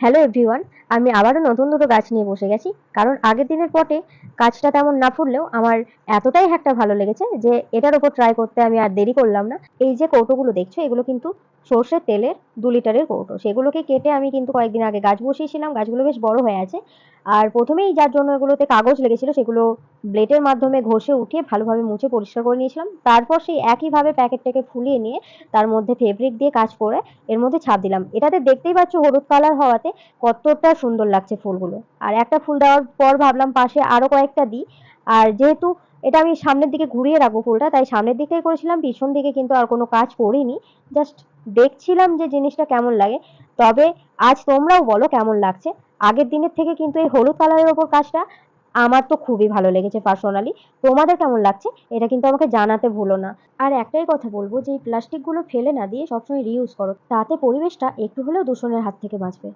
Hello everyone, আমি আবারও নতুন দুটো গাছ নিয়ে বসে গেছি। কারণ আগের দিনের পটে গাছটা তেমন না ফুটলেও আমার এতটাই একটা ভালো লেগেছে যে এটার উপর ট্রাই করতে আমি আর দেরি করলাম না। এই যে কৌটোগুলো দেখছো, এগুলো কিন্তু সর্ষের তেলের 2 লিটারের কৌটো। সেগুলোকে কেটে আমি কিন্তু কয়েকদিন আগে গাছ বসিয়েছিলাম। গাছগুলো বেশ বড় হয়ে আছে। আর প্রথমেই যার জন্য এগুলোতে কাগজ লেগেছিল সেগুলো ব্লেডের মাধ্যমে ঘষে উঠিয়ে ভালোভাবে মুছে পরিষ্কার করে নিয়েছিলাম। তারপর সেই একইভাবে প্যাকেটটাকে ফুলিয়ে নিয়ে তার মধ্যে ফেব্রিক দিয়ে কাজ করে এর মধ্যে ছাপ দিলাম। এটাতে দেখতেই পাচ্ছ হলুদ কালার হওয়াতে কতটা সুন্দর লাগছে ফুলগুলো। আর একটা ফুল দেওয়ার পর ভাবলাম পাশে আরো কয়েকটা দিই। আর যেহেতু এটা আমি সামনের দিকে ঘুরিয়ে রাখবো ফুলটা, তাই সামনের দিকেই করেছিলাম, পিছন দিকে কিন্তু আর কোনো কাজ করিনি। জাস্ট দেখছিলাম যে জিনিসটা কেমন লাগে। তবে আজ তোমরাও বলো কেমন লাগছে। আগের দিনের থেকে কিন্তু এই হলুদ কালারের ওপর কাজটা আমার তো খুবই ভালো লেগেছে পার্সোনালি। তোমাদের কেমন লাগছে এটা কিন্তু আমাকে জানাতে ভুলো না। আর একটাই কথা বলবো যে এই প্লাস্টিকগুলো ফেলে না দিয়ে সবসময় রিউজ করো, তাতে পরিবেশটা একটু হলেও দূষণের হাত থেকে বাঁচবে।